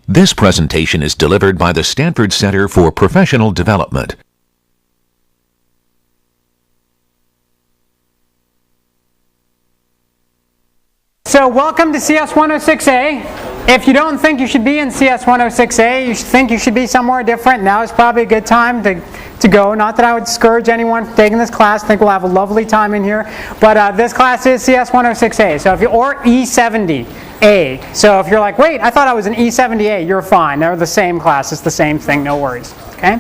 This presentation is delivered by the Stanford Center for Professional Development. So welcome to CS 106A. If you don't think you should be in CS 106A, you think you should be somewhere different, now is probably a good time to go. Not that I would discourage anyone from taking this class. I think we'll have a lovely time in here. But this class is CS 106A, so if you, or E70A. So if you're like, wait, I thought I was an E70A, you're fine. They're the same class. It's the same thing. No worries. Okay.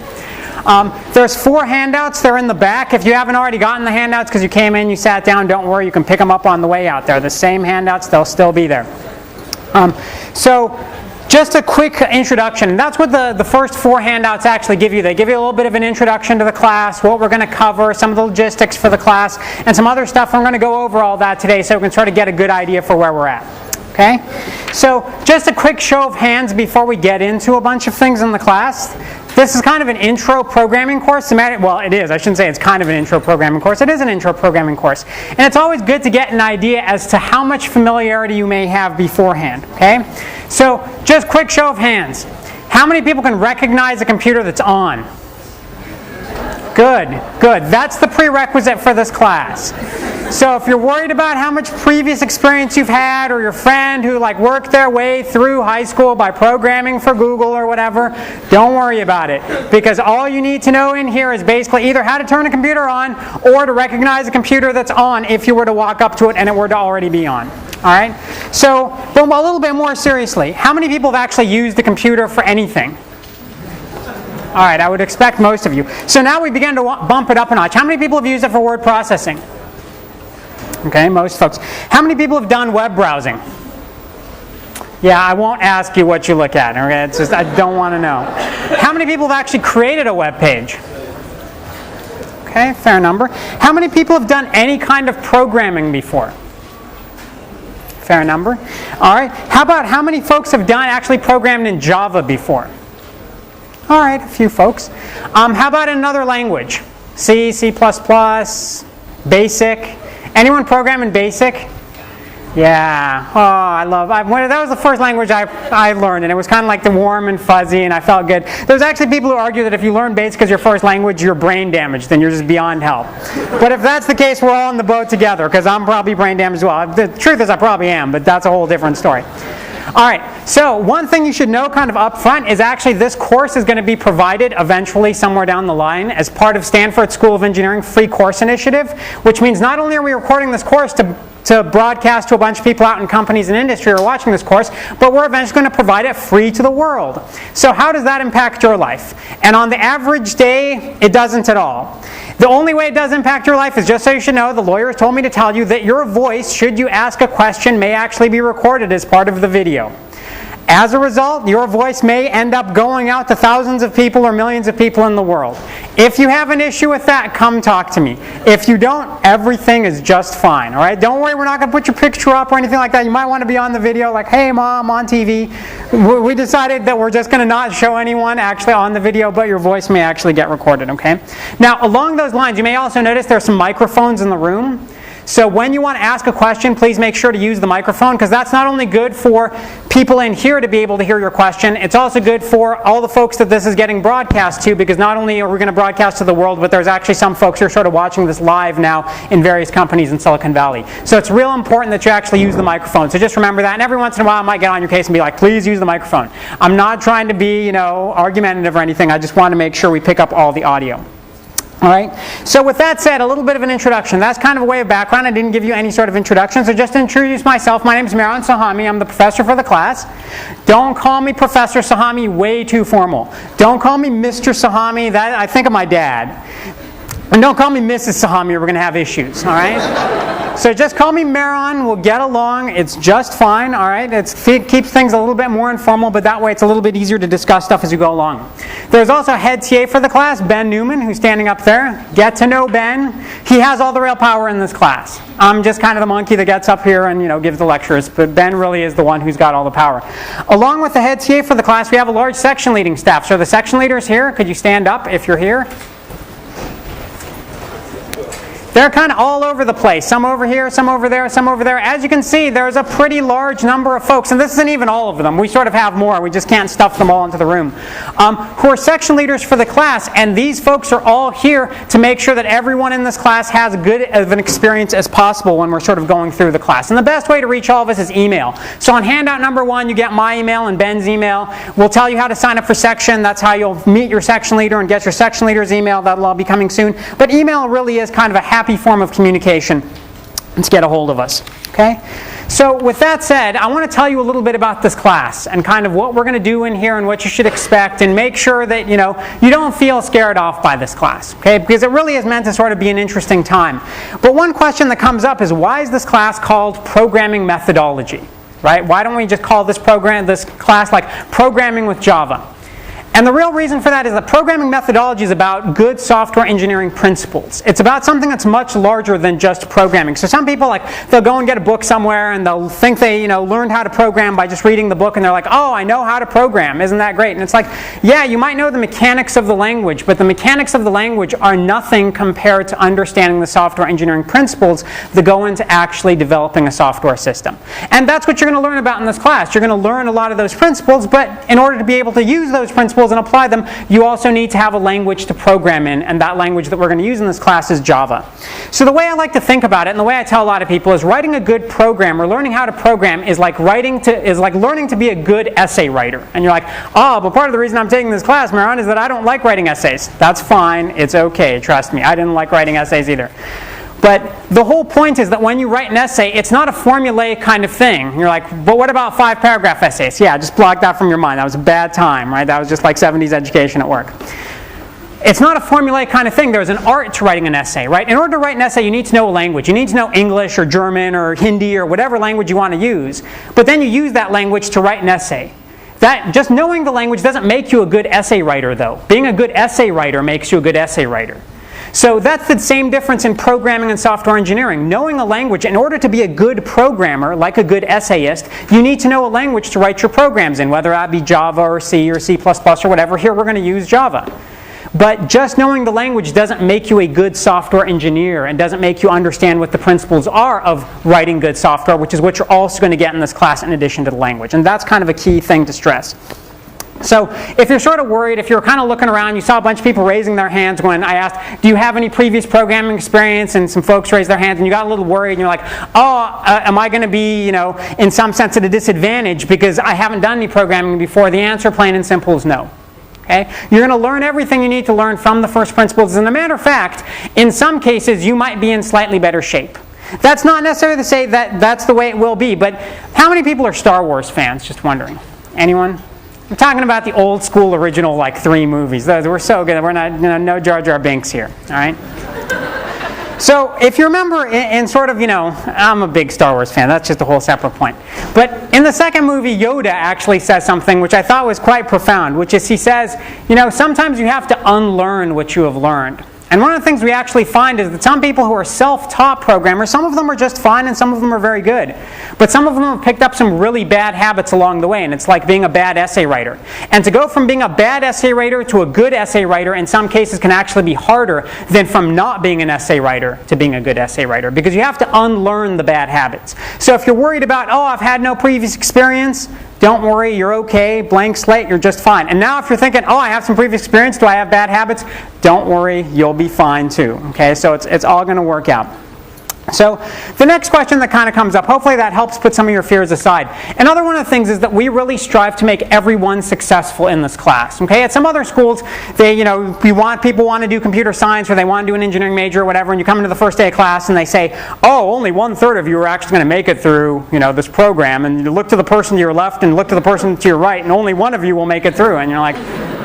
There's 4 handouts. They're in the back. If you haven't already gotten the handouts because you came in, you sat down, don't worry. You can pick them up on the way out. They're the same handouts. They'll still be there. So just a quick introduction. That's what the first 4 handouts actually give you. They give you a little bit of an introduction to the class, what we're going to cover, some of the logistics for the class, and some other stuff. I'm going to go over all that today so we can sort of get a good idea for where we're at. Okay? So just a quick show of hands before we get into a bunch of things in the class. This is kind of an intro programming course. Well, it is. I shouldn't say it's kind of an intro programming course. It is an intro programming course. And it's always good to get an idea as to how much familiarity you may have beforehand. Okay? So just quick show of hands. How many people can recognize a computer that's on? Good, good. That's the prerequisite for this class. So if you're worried about how much previous experience you've had, or your friend who worked their way through high school by programming for Google or whatever, don't worry about it. Because all you need to know in here is basically either how to turn a computer on or to recognize a computer that's on if you were to walk up to it and it were to already be on. Alright? So, but a little bit more seriously, how many people have actually used a computer for anything? Alright, I would expect most of you. So now we begin to bump it up a notch. How many people have used it for word processing? Okay, most folks. How many people have done web browsing? Yeah, I won't ask you what you look at. Okay, it's just I don't want to know. How many people have actually created a web page? Okay, fair number. How many people have done any kind of programming before? Fair number. All right. How about how many folks have actually programmed in Java before? All right, a few folks. How about in another language? C, C++, Basic. Anyone program in Basic? Yeah. Oh, that was the first language I learned, and it was kind of like the warm and fuzzy, and I felt good. There's actually people who argue that if you learn Basic as your first language, you're brain damaged, then you're just beyond help. But if that's the case, we're all in the boat together, because I'm probably brain damaged as well. The truth is I probably am, but that's a whole different story. Alright, so one thing you should know kind of up front is actually this course is going to be provided eventually somewhere down the line as part of Stanford School of Engineering free course initiative, which means not only are we recording this course to broadcast to a bunch of people out in companies and industry who are watching this course, but we're eventually going to provide it free to the world. So how does that impact your life? And on the average day, it doesn't at all. The only way it does impact your life is, just so you should know, the lawyers told me to tell you that your voice, should you ask a question, may actually be recorded as part of the video. As a result, your voice may end up going out to thousands of people or millions of people in the world. If you have an issue with that, come talk to me. If you don't, everything is just fine. All right? Don't worry, we're not going to put your picture up or anything like that. You might want to be on the video like, hey, Mom, on TV. We decided that we're just going to not show anyone actually on the video, but your voice may actually get recorded. Okay? Now, along those lines, you may also notice there's some microphones in the room. So when you want to ask a question, please make sure to use the microphone, because that's not only good for people in here to be able to hear your question, it's also good for all the folks that this is getting broadcast to, because not only are we going to broadcast to the world, but there's actually some folks who are sort of watching this live now in various companies in Silicon Valley. So it's real important that you actually use the microphone. So just remember that, and every once in a while I might get on your case and be like, please use the microphone. I'm not trying to be, argumentative or anything. I just want to make sure we pick up all the audio. Alright, so with that said, a little bit of an introduction. That's kind of a way of background. I didn't give you any sort of introduction, so just to introduce myself, my name is Mehran Sahami. I'm the professor for the class. Don't call me Professor Sahami, way too formal. Don't call me Mr. Sahami, I think of my dad. And don't call me Mrs. Sahami, or we're going to have issues, alright? So just call me Mehran, we'll get along, it's just fine, alright? It keeps things a little bit more informal, but that way it's a little bit easier to discuss stuff as you go along. There's also head TA for the class, Ben Newman, who's standing up there. Get to know Ben. He has all the real power in this class. I'm just kind of the monkey that gets up here and gives the lectures, but Ben really is the one who's got all the power. Along with the head TA for the class, we have a large section leading staff. So the section leaders here, could you stand up if you're here? They're kind of all over the place. Some over here, some over there, some over there. As you can see, there's a pretty large number of folks, and this isn't even all of them. We sort of have more. We just can't stuff them all into the room. Who are section leaders for the class, and these folks are all here to make sure that everyone in this class has as good of an experience as possible when we're sort of going through the class. And the best way to reach all of us is email. So on handout number 1, you get my email and Ben's email. We'll tell you how to sign up for section. That's how you'll meet your section leader and get your section leader's email. That'll all be coming soon. But email really is kind of a happy form of communication to get a hold of us. Okay? So with that said, I want to tell you a little bit about this class and kind of what we're going to do in here and what you should expect, and make sure that you don't feel scared off by this class, okay? Because it really is meant to sort of be an interesting time. But one question that comes up is, why is this class called Programming Methodology? Right? Why don't we just call this class like Programming with Java? And the real reason for that is that programming methodology is about good software engineering principles. It's about something that's much larger than just programming. So some people, they'll go and get a book somewhere and they'll think they learned how to program by just reading the book, and they're like, oh, I know how to program. Isn't that great? And it's like, yeah, you might know the mechanics of the language, but the mechanics of the language are nothing compared to understanding the software engineering principles that go into actually developing a software system. And that's what you're going to learn about in this class. You're going to learn a lot of those principles, but in order to be able to use those principles and apply them, you also need to have a language to program in, and that language that we're going to use in this class is Java. So the way I like to think about it, and the way I tell a lot of people, is writing a good program, or learning how to program, is like learning to be a good essay writer. And you're like, oh, but part of the reason I'm taking this class, Maran, is that I don't like writing essays. That's fine. It's okay. Trust me. I didn't like writing essays either. But the whole point is that when you write an essay, it's not a formulaic kind of thing. You're like, but what about 5-paragraph essays? Yeah, just block that from your mind. That was a bad time, right? That was just like 70s education at work. It's not a formulaic kind of thing. There's an art to writing an essay, right? In order to write an essay, you need to know a language. You need to know English or German or Hindi or whatever language you want to use. But then you use that language to write an essay. That just knowing the language doesn't make you a good essay writer, though. Being a good essay writer makes you a good essay writer. So that's the same difference in programming and software engineering. Knowing a language, in order to be a good programmer, like a good essayist, you need to know a language to write your programs in, whether that be Java or C or C++ or whatever. Here we're going to use Java. But just knowing the language doesn't make you a good software engineer, and doesn't make you understand what the principles are of writing good software, which is what you're also going to get in this class in addition to the language. And that's kind of a key thing to stress. So if you're sort of worried, if you're kind of looking around, you saw a bunch of people raising their hands when I asked, do you have any previous programming experience? And some folks raised their hands, and you got a little worried, and you're like, oh, am I going to be, in some sense at a disadvantage because I haven't done any programming before? The answer, plain and simple, is no. Okay? You're going to learn everything you need to learn from the first principles. As a matter of fact, in some cases, you might be in slightly better shape. That's not necessarily to say that that's the way it will be, but how many people are Star Wars fans? Just wondering. Anyone? I'm talking about the old school original 3 movies. Those were so good. We're not, no Jar Jar Binks here. All right. So if you remember, in sort of, I'm a big Star Wars fan. That's just a whole separate point. But in the second movie, Yoda actually says something which I thought was quite profound, which is he says, sometimes you have to unlearn what you have learned. And one of the things we actually find is that some people who are self-taught programmers, some of them are just fine and some of them are very good. But some of them have picked up some really bad habits along the way, and it's like being a bad essay writer. And to go from being a bad essay writer to a good essay writer in some cases can actually be harder than from not being an essay writer to being a good essay writer, because you have to unlearn the bad habits. So if you're worried about, oh, I've had no previous experience, don't worry, you're okay, blank slate, you're just fine. And now if you're thinking, oh, I have some previous experience, do I have bad habits? Don't worry, you'll be fine too. Okay, so it's all going to work out. So the next question that kind of comes up, hopefully that helps put some of your fears aside. Another one of the things is that we really strive to make everyone successful in this class. Okay, at some other schools, people want to do computer science, or they want to do an engineering major or whatever, and you come into the first day of class and they say, oh, only 1/3 of you are actually going to make it through this program, and you look to the person to your left and look to the person to your right, and only one of you will make it through, and you're like,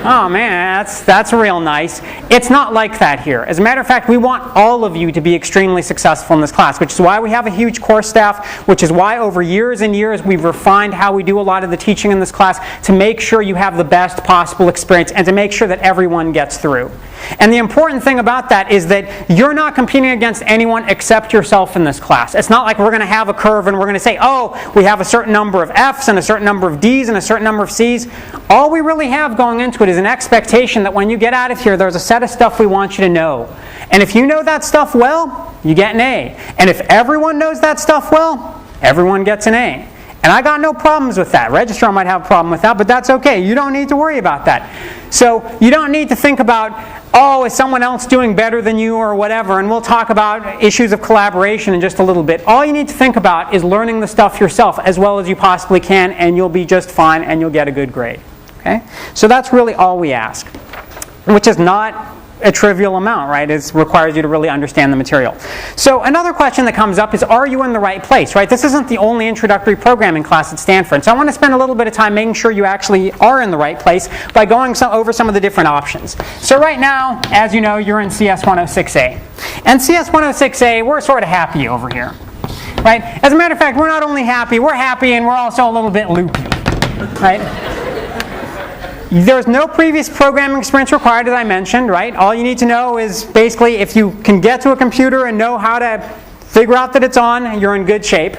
oh man, that's real nice. It's not like that here. As a matter of fact, we want all of you to be extremely successful in this class, which is why we have a huge course staff, which is why over years and years we've refined how we do a lot of the teaching in this class to make sure you have the best possible experience and to make sure that everyone gets through. And the important thing about that is that you're not competing against anyone except yourself in this class. It's not like we're going to have a curve and we're going to say, oh, we have a certain number of F's and a certain number of D's and a certain number of C's. All we really have going into it is an expectation that when you get out of here, there's a set of stuff we want you to know. And if you know that stuff well, you get an A. And if everyone knows that stuff well, everyone gets an A. And I got no problems with that. Registrar might have a problem with that, but that's okay. You don't need to worry about that. So you don't need to think about, oh, is someone else doing better than you or whatever, and we'll talk about issues of collaboration in just a little bit. All you need to think about is learning the stuff yourself as well as you possibly can, and you'll be just fine and you'll get a good grade. Okay? So that's really all we ask, which is not a trivial amount, right? It requires you to really understand the material. So another question that comes up is, are you in the right place, right? This isn't the only introductory programming class at Stanford. So I want to spend a little bit of time making sure you actually are in the right place by going over some of the different options. So right now, as you know, you're in CS 106A. And CS 106A, we're sort of happy over here, right? As a matter of fact, we're not only happy, we're happy and we're also a little bit loopy, right? There's no previous programming experience required, as I mentioned, right? All you need to know is basically if you can get to a computer and know how to figure out that it's on, you're in good shape.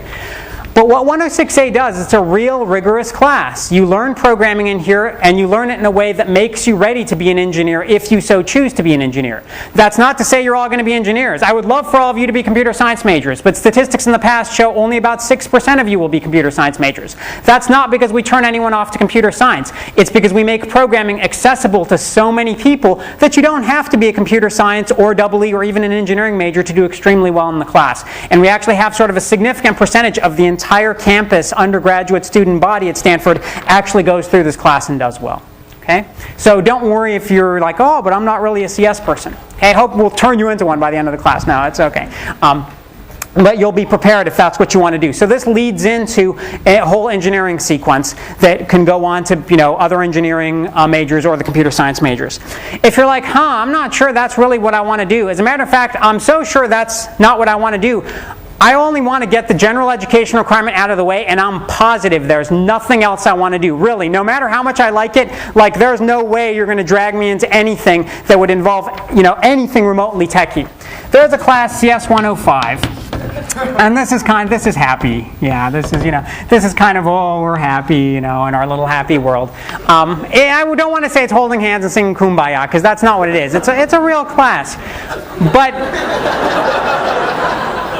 But what 106A does, it's a real rigorous class. You learn programming in here, and you learn it in a way that makes you ready to be an engineer if you so choose to be an engineer. That's not to say you're all going to be engineers. I would love for all of you to be computer science majors, but statistics in the past show only about 6% of you will be computer science majors. That's not because we turn anyone off to computer science. It's because we make programming accessible to so many people that you don't have to be a computer science or EE or even an engineering major to do extremely well in the class. And we actually have sort of a significant percentage of the entire campus undergraduate student body at Stanford actually goes through this class and does well. Okay? So don't worry if you're like, oh, but I'm not really a CS person. Okay? I hope we'll turn you into one by the end of the class. No, it's okay. But you'll be prepared if that's what you want to do. So this leads into a whole engineering sequence that can go on to, other engineering majors or the computer science majors. If you're like, I'm not sure that's really what I want to do. As a matter of fact, I'm so sure that's not what I want to do. I only want to get the general education requirement out of the way, and I'm positive there's nothing else I want to do. Really, no matter how much I like it, there's no way you're going to drag me into anything that would involve, anything remotely techy. There's a class, CS 105. And this is happy. Yeah, this is kind of, oh, we're happy, in our little happy world. I don't want to say it's holding hands and singing Kumbaya, because that's not what it is. It's a real class.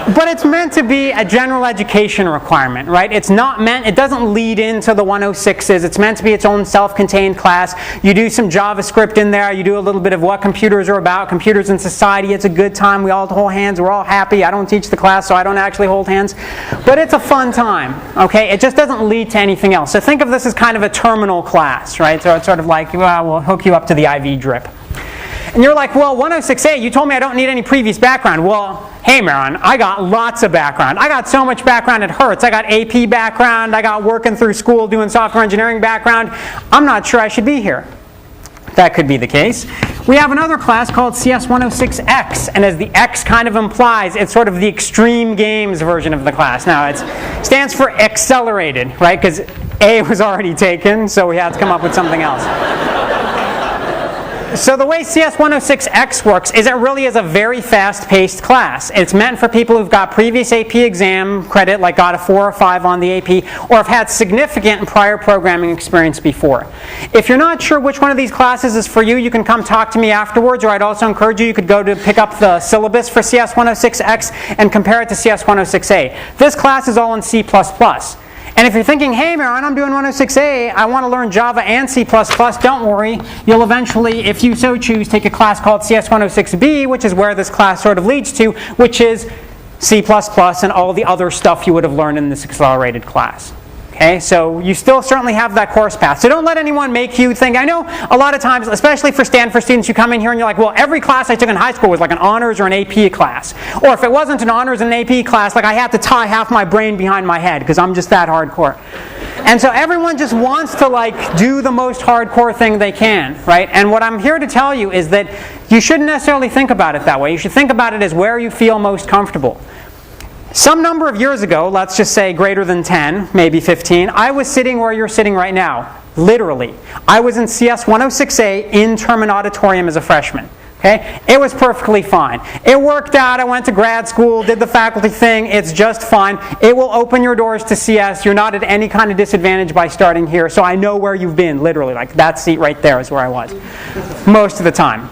But it's meant to be a general education requirement, right? It doesn't lead into the 106s. It's meant to be its own self-contained class. You do some JavaScript in there. You do a little bit of what computers are about, computers in society. It's a good time. We all hold hands. We're all happy. I don't teach the class, so I don't actually hold hands. But it's a fun time, okay? It just doesn't lead to anything else. So think of this as kind of a terminal class, right? So it's sort of like, well, we'll hook you up to the IV drip. And you're like, well, 106A, you told me I don't need any previous background. Well, hey, Maron, I got lots of background. I got so much background it hurts. I got AP background. I got working through school doing software engineering background. I'm not sure I should be here. That could be the case. We have another class called CS 106X, and as the X kind of implies, it's sort of the extreme games version of the class. Now, it stands for accelerated, right? Because A was already taken, so we had to come up with something else. So the way CS 106X works is it really is a very fast-paced class. It's meant for people who've got previous AP exam credit, like got a 4 or 5 on the AP, or have had significant prior programming experience before. If you're not sure which one of these classes is for you, you can come talk to me afterwards, or I'd also encourage you could go to pick up the syllabus for CS 106X and compare it to CS 106A. This class is all in C++. And if you're thinking, hey, Maron, I'm doing 106A, I want to learn Java and C++, don't worry. You'll eventually, if you so choose, take a class called CS 106B, which is where this class sort of leads to, which is C++ and all the other stuff you would have learned in this accelerated class. Okay, so you still certainly have that course path. So don't let anyone make you think, I know a lot of times, especially for Stanford students, you come in here and you're like, well, every class I took in high school was like an honors or an AP class. Or if it wasn't an honors and an AP class, I had to tie half my brain behind my head because I'm just that hardcore. And so everyone just wants to do the most hardcore thing they can, right? And what I'm here to tell you is that you shouldn't necessarily think about it that way. You should think about it as where you feel most comfortable. Some number of years ago, let's just say greater than 10, maybe 15, I was sitting where you're sitting right now, literally. I was in CS 106A in Terman Auditorium as a freshman. Okay? It was perfectly fine. It worked out. I went to grad school, did the faculty thing. It's just fine. It will open your doors to CS. You're not at any kind of disadvantage by starting here. So I know where you've been, literally. That seat right there is where I was most of the time.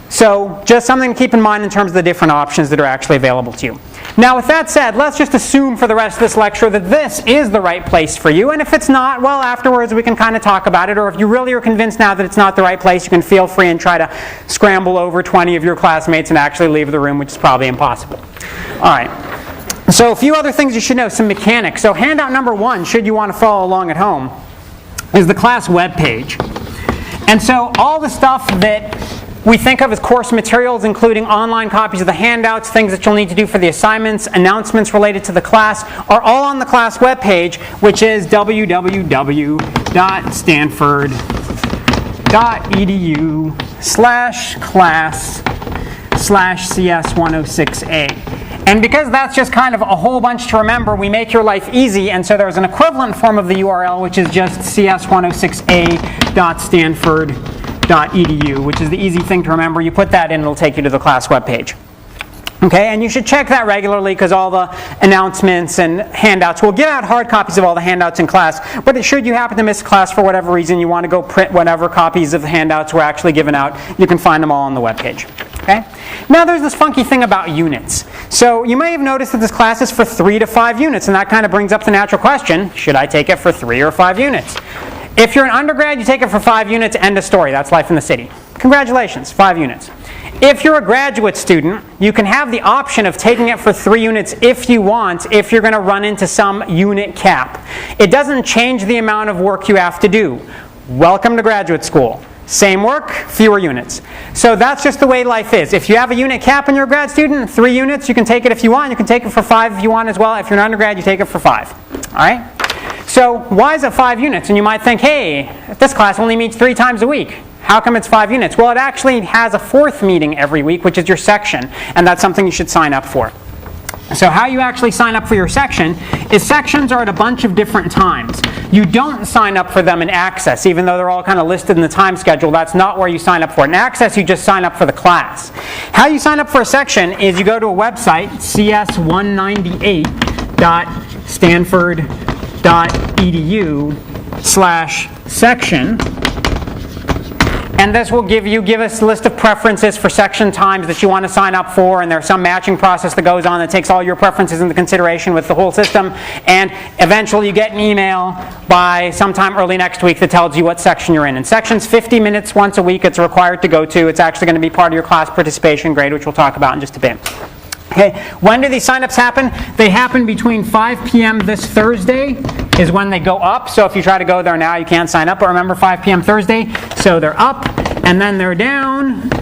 So just something to keep in mind in terms of the different options that are actually available to you. Now with that said, let's just assume for the rest of this lecture that this is the right place for you, and if it's not, well, afterwards we can kind of talk about it, or if you really are convinced now that it's not the right place, you can feel free and try to scramble over 20 of your classmates and actually leave the room, which is probably impossible. All right. So a few other things you should know, some mechanics. So handout number 1, should you want to follow along at home, is the class web page. And so all the stuff that we think of as course materials, including online copies of the handouts, things that you'll need to do for the assignments, announcements related to the class, are all on the class webpage, which is www.stanford.edu/class/CS106A. And because that's just kind of a whole bunch to remember, we make your life easy, and so there's an equivalent form of the URL, which is just cs106a.stanford.edu, which is the easy thing to remember. You put that in, it'll take you to the class webpage. Okay, and you should check that regularly because all the announcements and handouts, we'll give out hard copies of all the handouts in class, but should you happen to miss class for whatever reason, you want to go print whatever copies of the handouts were actually given out, you can find them all on the webpage. Okay? Now there's this funky thing about units. So you may have noticed that this class is for 3 to 5 units, and that kind of brings up the natural question, should I take it for 3 or 5 units? If you're an undergrad, you take it for 5 units, end of story. That's life in the city. Congratulations, 5 units. If you're a graduate student, you can have the option of taking it for 3 units if you want, if you're going to run into some unit cap. It doesn't change the amount of work you have to do. Welcome to graduate school. Same work, fewer units. So that's just the way life is. If you have a unit cap and you're a grad student, 3 units, you can take it if you want. You can take it for 5 if you want as well. If you're an undergrad, you take it for 5. All right? So why is it 5 units? And you might think, hey, this class only meets 3 times a week. How come it's 5 units? Well, it actually has a 4th meeting every week, which is your section, and that's something you should sign up for. So how you actually sign up for your section is sections are at a bunch of different times. You don't sign up for them in Access, even though they're all kind of listed in the time schedule. That's not where you sign up for. In Access, you just sign up for the class. How you sign up for a section is you go to a website, cs198.stanford.edu/section. And this will give us a list of preferences for section times that you want to sign up for, and there's some matching process that goes on that takes all your preferences into consideration with the whole system, and eventually you get an email by sometime early next week that tells you what section you're in. And section's 50 minutes once a week it's required to go to. It's actually going to be part of your class participation grade, which we'll talk about in just a bit. Okay, when do these signups happen? They happen between 5 p.m. this Thursday is when they go up. So if you try to go there now, you can't sign up. But remember, 5 p.m. Thursday. So they're up, and then they're down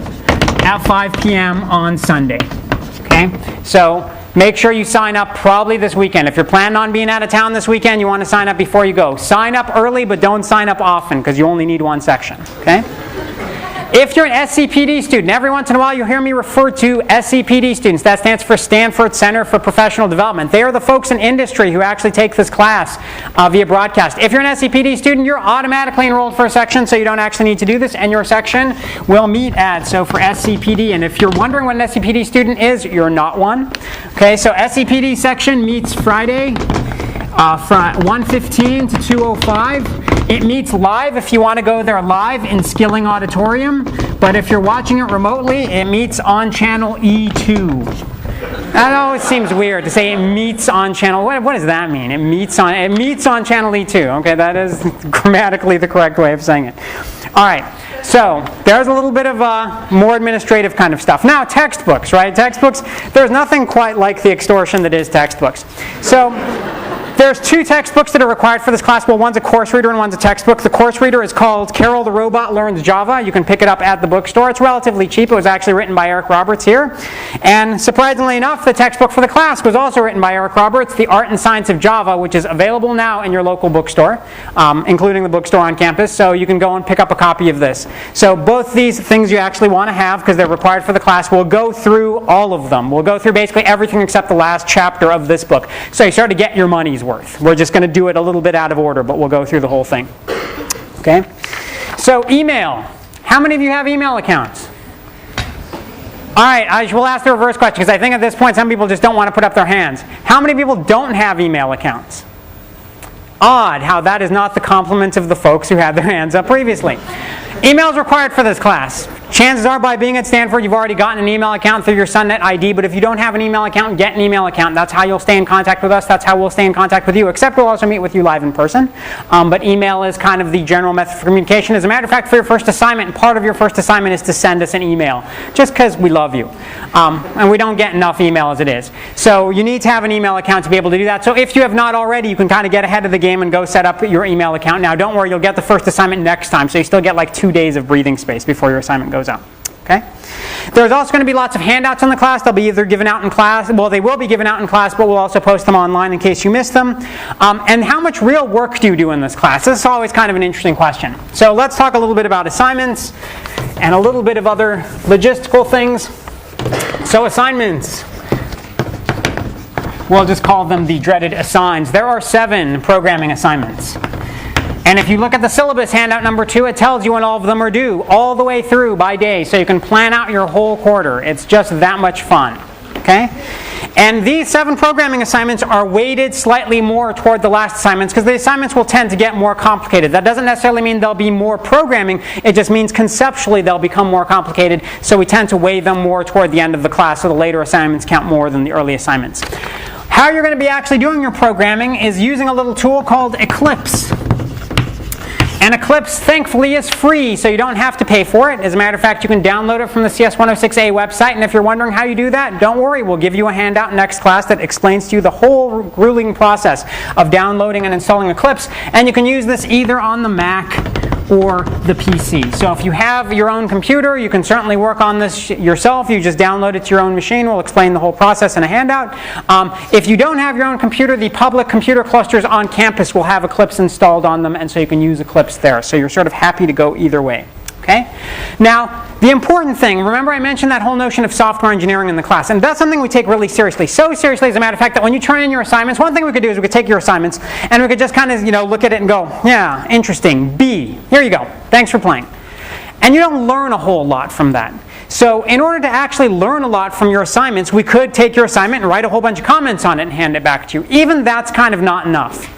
at 5 p.m. on Sunday. Okay, so make sure you sign up probably this weekend. If you're planning on being out of town this weekend, you want to sign up before you go. Sign up early, but don't sign up often because you only need 1 section. Okay. If you're an SCPD student, every once in a while you'll hear me refer to SCPD students. That stands for Stanford Center for Professional Development. They are the folks in industry who actually take this class via broadcast. If you're an SCPD student, you're automatically enrolled for a section, so you don't actually need to do this, and your section will meet at, so for SCPD. And if you're wondering what an SCPD student is, you're not one. Okay, so SCPD section meets Friday from 1:15 to 2:05. It meets live if you want to go there live in Skilling Auditorium, but if you're watching it remotely, it meets on channel E2. That always seems weird to say it meets on channel. What does that mean? It meets on channel E2. Okay, that is grammatically the correct way of saying it. All right. So there's a little bit of more administrative kind of stuff. Now textbooks, right? Textbooks. There's nothing quite like the extortion that is textbooks. So there's 2 textbooks that are required for this class. Well, one's a course reader and one's a textbook. The course reader is called Carol the Robot Learns Java. You can pick it up at the bookstore. It's relatively cheap. It was actually written by Eric Roberts here. And surprisingly enough, the textbook for the class was also written by Eric Roberts, The Art and Science of Java, which is available now in your local bookstore, including the bookstore on campus. So you can go and pick up a copy of this. So both these things you actually want to have because they're required for the class. We'll go through all of them. We'll go through basically everything except the last chapter of this book. So you start to get your money's worth. We're just going to do it a little bit out of order, but we'll go through the whole thing. Okay? So email. How many of you have email accounts? All right, I will ask the reverse question because I think at this point some people just don't want to put up their hands. How many people don't have email accounts? Odd how that is not the complement of the folks who had their hands up previously. Email is required for this class. Chances are by being at Stanford, you've already gotten an email account through your SunNet ID, but if you don't have an email account, get an email account. That's how you'll stay in contact with us. That's how we'll stay in contact with you, except we'll also meet with you live in person. But email is kind of the general method for communication. As a matter of fact, for your first assignment, part of your first assignment is to send us an email, just because we love you. And we don't get enough email as it is. So you need to have an email account to be able to do that. So if you have not already, you can kind of get ahead of the game and go set up your email account. Now, don't worry, you'll get the first assignment next time, so you still get like 2 days of breathing space before your assignment goes out. Okay? There's also going to be lots of handouts in the class. They'll be either given out in class, well, they will be given out in class, but we'll also post them online in case you missed them. And how much real work do you do in this class? This is always kind of an interesting question. So let's talk a little bit about assignments and a little bit of other logistical things. So assignments, we'll just call them the dreaded assigns. There are 7 programming assignments. And if you look at the syllabus handout number 2, it tells you when all of them are due, all the way through by day, so you can plan out your whole quarter. It's just that much fun. Okay? And these 7 programming assignments are weighted slightly more toward the last assignments, because the assignments will tend to get more complicated. That doesn't necessarily mean there'll be more programming, it just means conceptually they'll become more complicated, so we tend to weigh them more toward the end of the class, so the later assignments count more than the early assignments. How you're going to be actually doing your programming is using a little tool called Eclipse. And Eclipse, thankfully, is free, so you don't have to pay for it. As a matter of fact, you can download it from the CS106A website, and if you're wondering how you do that, don't worry, we'll give you a handout next class that explains to you the whole grueling process of downloading and installing Eclipse, and you can use this either on the Mac or the PC. So if you have your own computer, you can certainly work on this yourself. You just download it to your own machine. We'll explain the whole process in a handout. If you don't have your own computer, the public computer clusters on campus will have Eclipse installed on them, and so you can use Eclipse there. So you're sort of happy to go either way. Okay? Now, the important thing, remember I mentioned that whole notion of software engineering in the class, and that's something we take really seriously. So seriously, as a matter of fact, that when you turn in your assignments, one thing we could do is we could take your assignments, and we could just kind of, look at it and go, yeah, interesting, B, here you go, thanks for playing. And you don't learn a whole lot from that. So in order to actually learn a lot from your assignments, we could take your assignment and write a whole bunch of comments on it and hand it back to you. Even that's kind of not enough.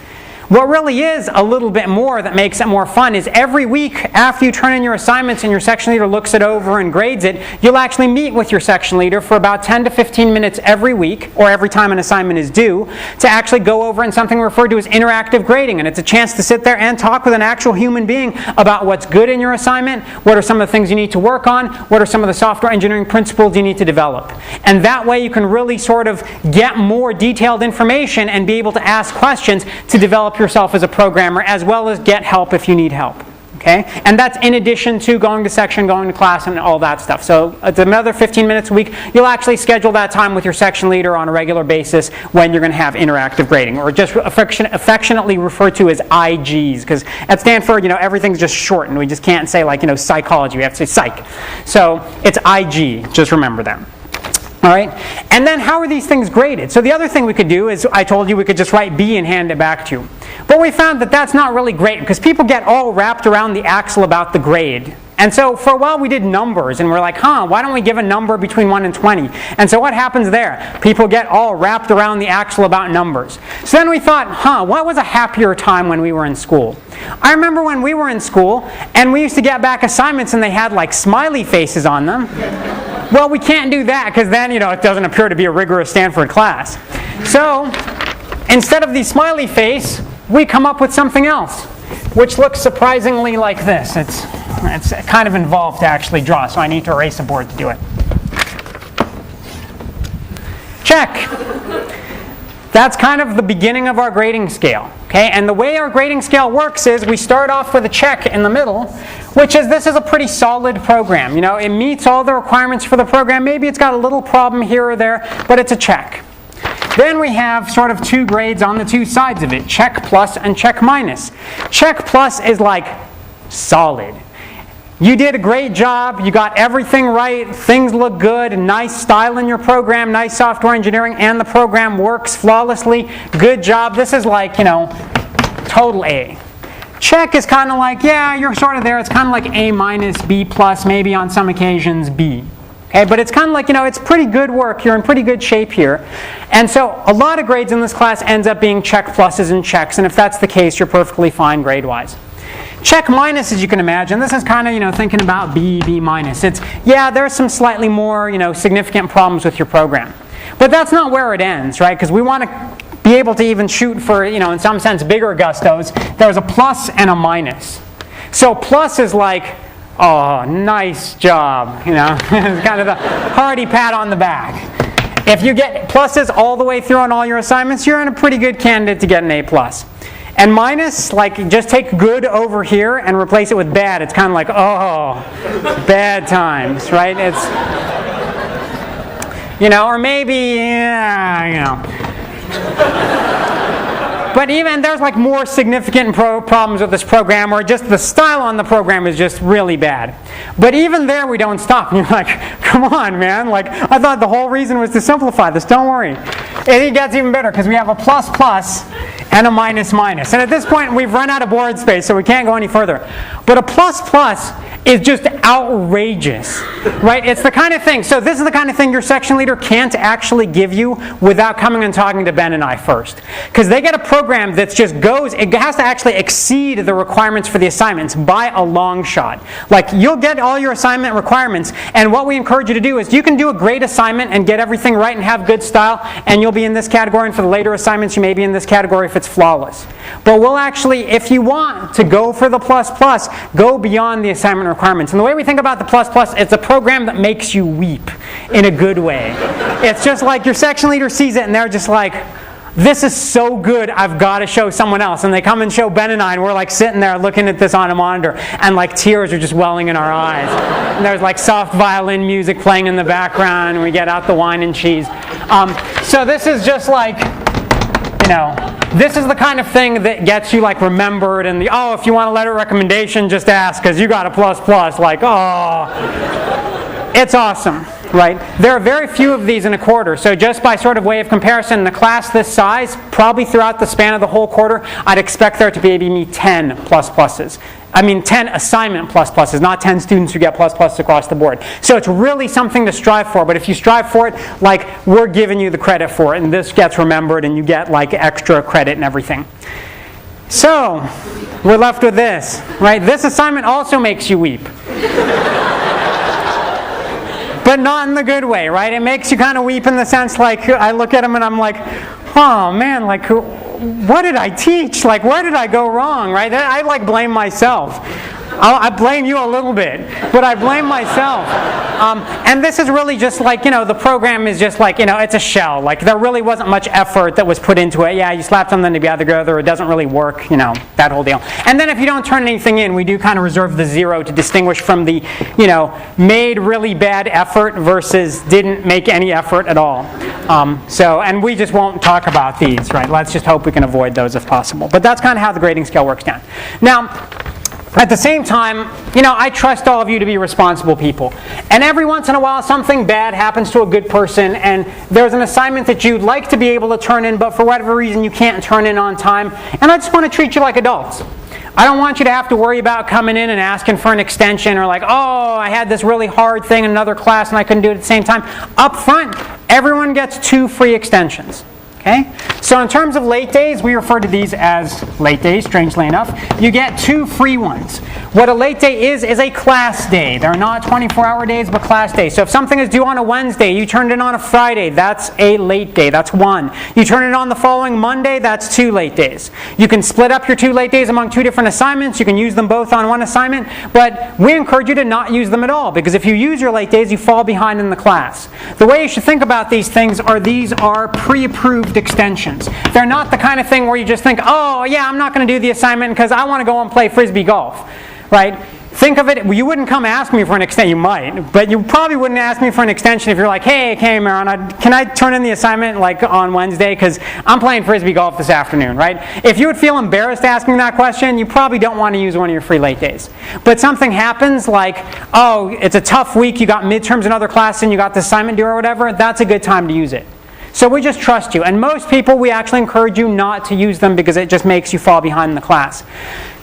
What really is a little bit more that makes it more fun is every week after you turn in your assignments and your section leader looks it over and grades it, you'll actually meet with your section leader for about 10 to 15 minutes every week, or every time an assignment is due, to actually go over in something referred to as interactive grading. And it's a chance to sit there and talk with an actual human being about what's good in your assignment, what are some of the things you need to work on, what are some of the software engineering principles you need to develop. And that way you can really sort of get more detailed information and be able to ask questions to develop yourself as a programmer, as well as get help if you need help. Okay? And that's in addition to going to section, going to class, and all that stuff. So it's another 15 minutes a week. You'll actually schedule that time with your section leader on a regular basis when you're going to have interactive grading, or just affectionately referred to as IGs, because at Stanford, everything's just shortened. We just can't say psychology. We have to say psych. So it's IG. Just remember that. All right? And then how are these things graded? So the other thing we could do is, I told you we could just write B and hand it back to you. But we found that that's not really great, because people get all wrapped around the axle about the grade. And so for a while we did numbers, and we're like, why don't we give a number between 1 and 20? And so what happens there? People get all wrapped around the axle about numbers. So then we thought, what was a happier time when we were in school? I remember when we were in school, and we used to get back assignments and they had smiley faces on them. Well, we can't do that, because then, it doesn't appear to be a rigorous Stanford class. So instead of the smiley face, we come up with something else, which looks surprisingly like this. It's kind of involved to actually draw, so I need to erase a board to do it. Check. That's kind of the beginning of our grading scale. Okay? And the way our grading scale works is we start off with a check in the middle, which is this is a pretty solid program. It meets all the requirements for the program. Maybe it's got a little problem here or there, but it's a check. Then we have sort of 2 grades on the 2 sides of it, check plus and check minus. Check plus is solid. You did a great job, you got everything right, things look good, nice style in your program, nice software engineering, and the program works flawlessly, good job. This is total A. Check is kind of yeah, you're sort of there. It's kind of A minus, B plus, maybe on some occasions B. Okay, but it's kind of it's pretty good work. You're in pretty good shape here. And so a lot of grades in this class ends up being check pluses and checks, and if that's the case, you're perfectly fine grade-wise. Check minus, as you can imagine. This is kind of, thinking about B minus. There's some slightly more, significant problems with your program. But that's not where it ends, right? Because we want to be able to even shoot for, in some sense, bigger gustos. There's a plus and a minus. So plus is like, oh, nice job, It's kind of the hearty pat on the back. If you get pluses all the way through on all your assignments, you're in a pretty good candidate to get an A+. And minus, like, just take good over here and replace it with bad. It's kind of like, oh, bad times, right? It's, or maybe, But even there's like more significant problems with this program, or just the style on the program is just really bad. But even there we don't stop. You're like, come on, man. Like, I thought the whole reason was to simplify this. Don't worry. It gets even better because we have a plus plus and a minus minus. And at this point we've run out of board space, so we can't go any further. But a plus plus is just outrageous, right? It's the kind of thing, so this is the kind of thing your section leader can't actually give you without coming and talking to Ben and I first. Because they get a program that just it has to actually exceed the requirements for the assignments by a long shot. Like, you'll get all your assignment requirements, and what we encourage you to do is you can do a great assignment and get everything right and have good style, and you'll be in this category, and for the later assignments you may be in this category if it's flawless. But we'll actually, if you want to go for the plus plus, go beyond the assignment requirements. And the way we think about the plus plus, it's a program that makes you weep in a good way. It's just like your section leader sees it and they're just like, this is so good, I've got to show someone else. And they come and show Ben and I, and we're like sitting there looking at this on a monitor, and like tears are just welling in our eyes. And there's like soft violin music playing in the background, and we get out the wine and cheese. So this is just like, this is the kind of thing that gets you like remembered, and if you want a letter of recommendation, just ask because you got a plus plus. Like, it's awesome, right? There are very few of these in a quarter, so just by sort of way of comparison, in a class this size, probably throughout the span of the whole quarter, I'd expect there to be 10 plus pluses. 10 assignment plus pluses, not 10 students who get plus pluses across the board. So it's really something to strive for, but if you strive for it, like, we're giving you the credit for it, and this gets remembered, and you get like extra credit and everything. So, we're left with this, right? This assignment also makes you weep. But not in the good way, right? It makes you kind of weep in the sense, like, I look at them and I'm like, oh man, like, what did I teach? Like, where did I go wrong, right? I like blame myself. I blame you a little bit, but I blame myself. And this is really just like, the program is just like, it's a shell. Like, there really wasn't much effort that was put into it. Yeah, you slap something together, it doesn't really work, that whole deal. And then if you don't turn anything in, we do kind of reserve the 0 to distinguish from the, made really bad effort versus didn't make any effort at all. And we just won't talk about these, right? Let's just hope we can avoid those if possible. But that's kind of how the grading scale works down. Now, at the same time, I trust all of you to be responsible people. And every once in a while, something bad happens to a good person, and there's an assignment that you'd like to be able to turn in, but for whatever reason you can't turn in on time. And I just want to treat you like adults. I don't want you to have to worry about coming in and asking for an extension, or like, oh, I had this really hard thing in another class and I couldn't do it at the same time. Up front, everyone gets 2 free extensions. Okay? So in terms of late days, we refer to these as late days, strangely enough. You get 2 free ones. What a late day is a class day. They're not 24-hour days, but class days. So if something is due on a Wednesday, you turn it in on a Friday, that's a late day. That's 1. You turn it on the following Monday, that's 2 late days. You can split up your 2 late days among 2 different assignments. You can use them both on one assignment, but we encourage you to not use them at all, because if you use your late days, you fall behind in the class. The way you should think about these things are these are pre-approved extensions. They're not the kind of thing where you just think, oh yeah, I'm not going to do the assignment because I want to go and play frisbee golf, right? Think of it, you wouldn't come ask me for an extension, you might, but you probably wouldn't ask me for an extension if you're like, hey Maron, can I turn in the assignment like on Wednesday because I'm playing frisbee golf this afternoon, right? If you would feel embarrassed asking that question, you probably don't want to use one of your free late days. But something happens like, oh, it's a tough week, you got midterms in other classes and you got the assignment due or whatever, that's a good time to use it. So we just trust you. And most people, we actually encourage you not to use them because it just makes you fall behind in the class.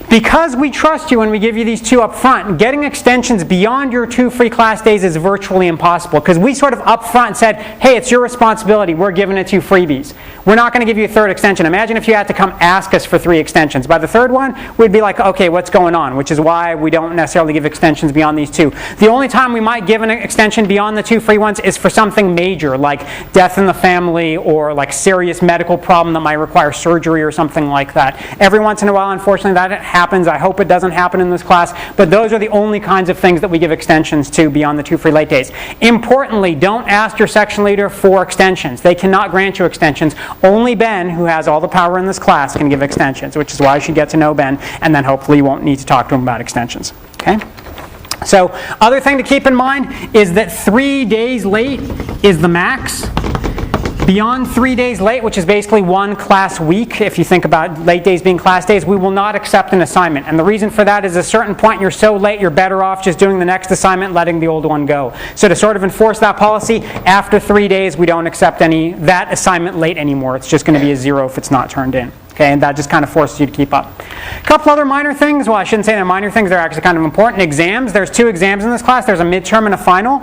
because we trust you and we give you these 2 up front, getting extensions beyond your 2 free class days is virtually impossible, because we sort of up front said, hey, it's your responsibility, we're giving it to you freebies. We're not going to give you a 3rd extension. Imagine if you had to come ask us for 3 extensions. By the 3rd one, we'd be like, okay, what's going on? Which is why we don't necessarily give extensions beyond these 2. The only time we might give an extension beyond the 2 free ones is for something major, like death in the family, or like serious medical problem that might require surgery or something like that. Every once in a while, unfortunately, that happens. I hope it doesn't happen in this class, but those are the only kinds of things that we give extensions to beyond the 2 free late days. Importantly, don't ask your section leader for extensions. They cannot grant you extensions. Only Ben, who has all the power in this class, can give extensions, which is why you should get to know Ben, and then hopefully you won't need to talk to him about extensions. Okay? So, other thing to keep in mind is that 3 days late is the max. Beyond 3 days late, which is basically 1 class week, if you think about late days being class days, we will not accept an assignment. And the reason for that is at a certain point you're so late you're better off just doing the next assignment and letting the old one go. So to sort of enforce that policy, after 3 days we don't accept that assignment late anymore. It's just going to be a 0 if it's not turned in. Okay, and that just kind of forces you to keep up. A couple other minor things. Well, I shouldn't say they're minor things. They're actually kind of important. Exams. There's 2 exams in this class. There's a midterm and a final.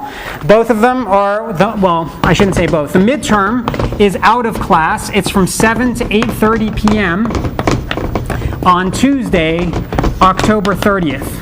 Both of them are, well, I shouldn't say both. The midterm is out of class. It's from 7 to 8:30 p.m. on Tuesday, October 30th.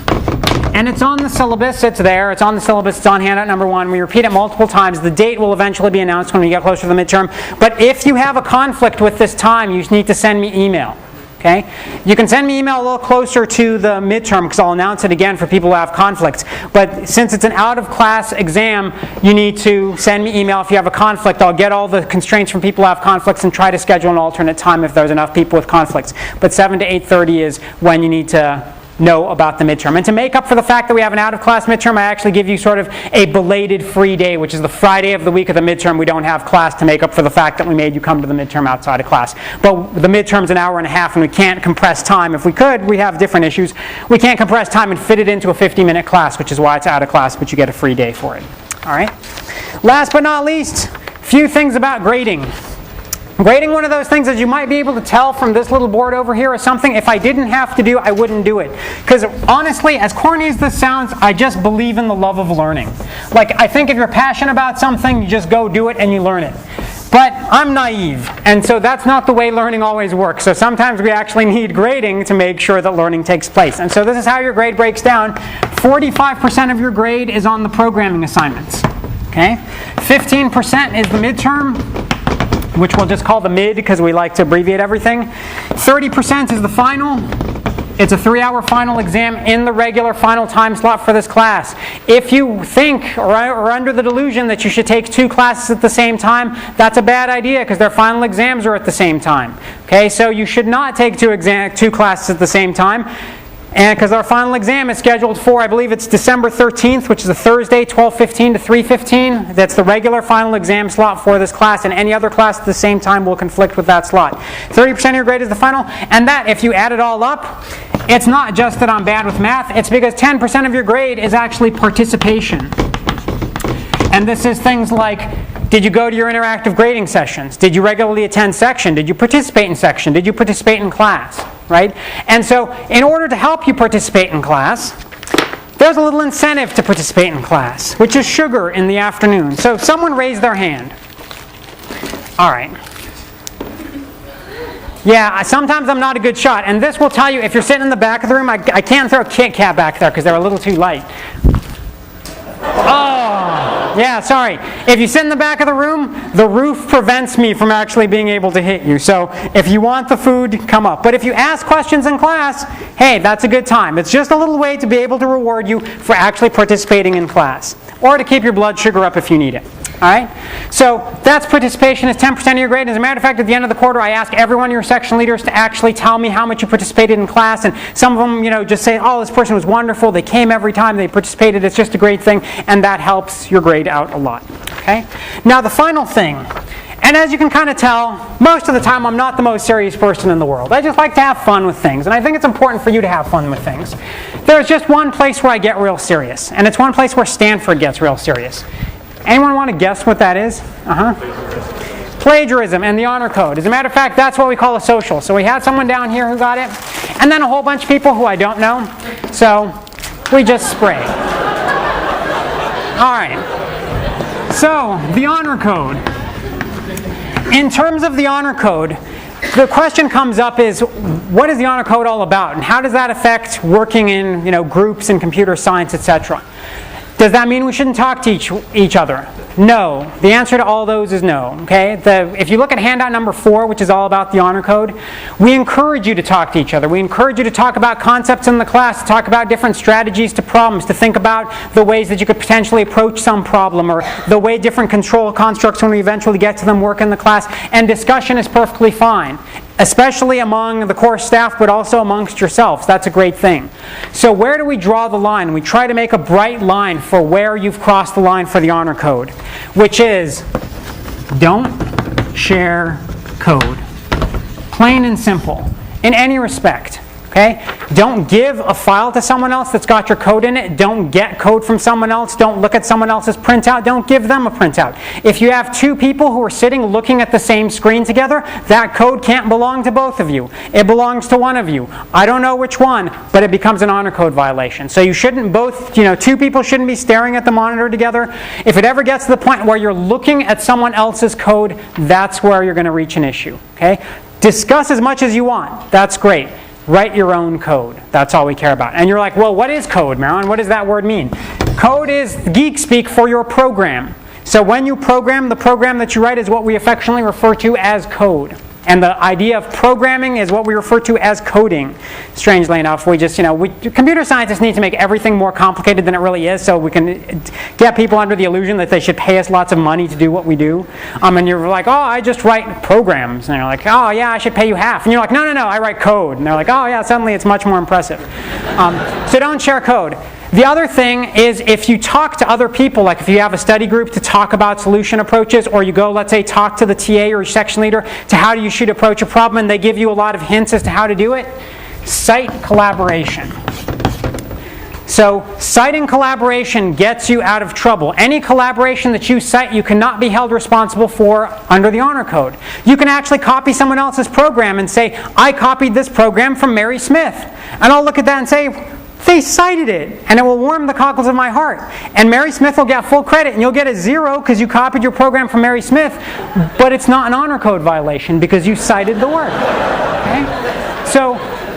And it's on the syllabus, it's there, it's on the syllabus, it's on handout number 1. We repeat it multiple times. The date will eventually be announced when we get closer to the midterm. But if you have a conflict with this time, you need to send me email. Okay? You can send me email a little closer to the midterm, because I'll announce it again for people who have conflicts. But since it's an out-of-class exam, you need to send me email if you have a conflict. I'll get all the constraints from people who have conflicts and try to schedule an alternate time if there's enough people with conflicts. But 7 to 8:30 is when you need to know about the midterm. And to make up for the fact that we have an out-of-class midterm, I actually give you sort of a belated free day, which is the Friday of the week of the midterm. We don't have class to make up for the fact that we made you come to the midterm outside of class. But the midterm's an hour and a half, and we can't compress time. If we could, we have different issues. We can't compress time and fit it into a 50-minute class, which is why it's out of class, but you get a free day for it. All right? Last but not least, a few things about grading. Grading, one of those things, as you might be able to tell from this little board over here, is something if I didn't have to do, I wouldn't do it. Because honestly, as corny as this sounds, I just believe in the love of learning. Like, I think if you're passionate about something, you just go do it and you learn it. But I'm naive, and so that's not the way learning always works. So sometimes we actually need grading to make sure that learning takes place. And so this is how your grade breaks down. 45% of your grade is on the programming assignments. Okay? 15% is the midterm, which we'll just call the mid because we like to abbreviate everything. 30% is the final. It's a 3-hour final exam in the regular final time slot for this class. If you think or are under the delusion that you should take 2 classes at the same time, that's a bad idea because their final exams are at the same time. Okay, so you should not take 2 classes at the same time. And because our final exam is scheduled for, I believe it's December 13th, which is a Thursday, 12:15 to 3:15. That's the regular final exam slot for this class, and any other class at the same time will conflict with that slot. 30% of your grade is the final, and that, if you add it all up, it's not just that I'm bad with math, it's because 10% of your grade is actually participation. And this is things like, did you go to your interactive grading sessions? Did you regularly attend section? Did you participate in section? Did you participate in class? Right? And so, in order to help you participate in class, there's a little incentive to participate in class, which is sugar in the afternoon. So, someone raised their hand. All right. Yeah, sometimes I'm not a good shot. And this will tell you, if you're sitting in the back of the room, I can't throw a Kit Kat back there because they're a little too light. Oh, yeah, sorry. If you sit in the back of the room, the roof prevents me from actually being able to hit you. So if you want the food, come up. But if you ask questions in class, hey, that's a good time. It's just a little way to be able to reward you for actually participating in class. Or to keep your blood sugar up if you need it. All right? So that's participation. It's 10% of your grade. As a matter of fact, at the end of the quarter, I ask every one of your section leaders to actually tell me how much you participated in class. And some of them, just say, oh, this person was wonderful. They came every time. They participated. It's just a great thing. And that helps your grade out a lot. Okay? Now, the final thing. And as you can kind of tell, most of the time I'm not the most serious person in the world. I just like to have fun with things. And I think it's important for you to have fun with things. There's just one place where I get real serious. And it's one place where Stanford gets real serious. Anyone want to guess what that is? Plagiarism and the honor code. As a matter of fact, that's what we call a social. So we had someone down here who got it. and then a whole bunch of people who I don't know. So we just spray. All right. So the honor code. In terms of the honor code, the question comes up is, what is the honor code all about, and how does that affect working in groups in computer science, etc.? Does that mean we shouldn't talk to each other? No. The answer to all those is no. Okay? If you look at handout number 4, which is all about the honor code, we encourage you to talk to each other. We encourage you to talk about concepts in the class, to talk about different strategies to problems, to think about the ways that you could potentially approach some problem, or the way different control constructs, when we eventually get to them, work in the class. And discussion is perfectly fine, especially among the course staff, but also amongst yourselves. That's a great thing. So where do we draw the line? We try to make a bright line for where you've crossed the line for the honor code, which is, don't share code. Plain and simple, in any respect. Okay? Don't give a file to someone else that's got your code in it. Don't get code from someone else. Don't look at someone else's printout. Don't give them a printout. If you have two people who are sitting looking at the same screen together, that code can't belong to both of you. It belongs to one of you. I don't know which one, but it becomes an honor code violation. So you shouldn't two people shouldn't be staring at the monitor together. If it ever gets to the point where you're looking at someone else's code, that's where you're going to reach an issue. Okay? Discuss as much as you want. That's great. Write your own code. That's all we care about. And you're like, well, what is code, Marilyn? What does that word mean? Code is geek speak for your program. So when you program, the program that you write is what we affectionately refer to as code. And the idea of programming is what we refer to as coding. Strangely enough, computer scientists need to make everything more complicated than it really is, so we can get people under the illusion that they should pay us lots of money to do what we do. And you're like, oh, I just write programs. And they're like, oh, yeah, I should pay you half. And you're like, no, I write code. And they're like, oh, yeah, suddenly it's much more impressive. So don't share code. The other thing is, if you talk to other people, like if you have a study group to talk about solution approaches, or you go, let's say, talk to the TA or your section leader to how you should approach a problem, and they give you a lot of hints as to how to do it, cite collaboration. So citing collaboration gets you out of trouble. Any collaboration that you cite, you cannot be held responsible for under the honor code. You can actually copy someone else's program and say, I copied this program from Mary Smith. And I'll look at that and say, they cited it, and it will warm the cockles of my heart. And Mary Smith will get full credit, and you'll get a 0 because you copied your program from Mary Smith, but it's not an honor code violation because you cited the work. Okay? So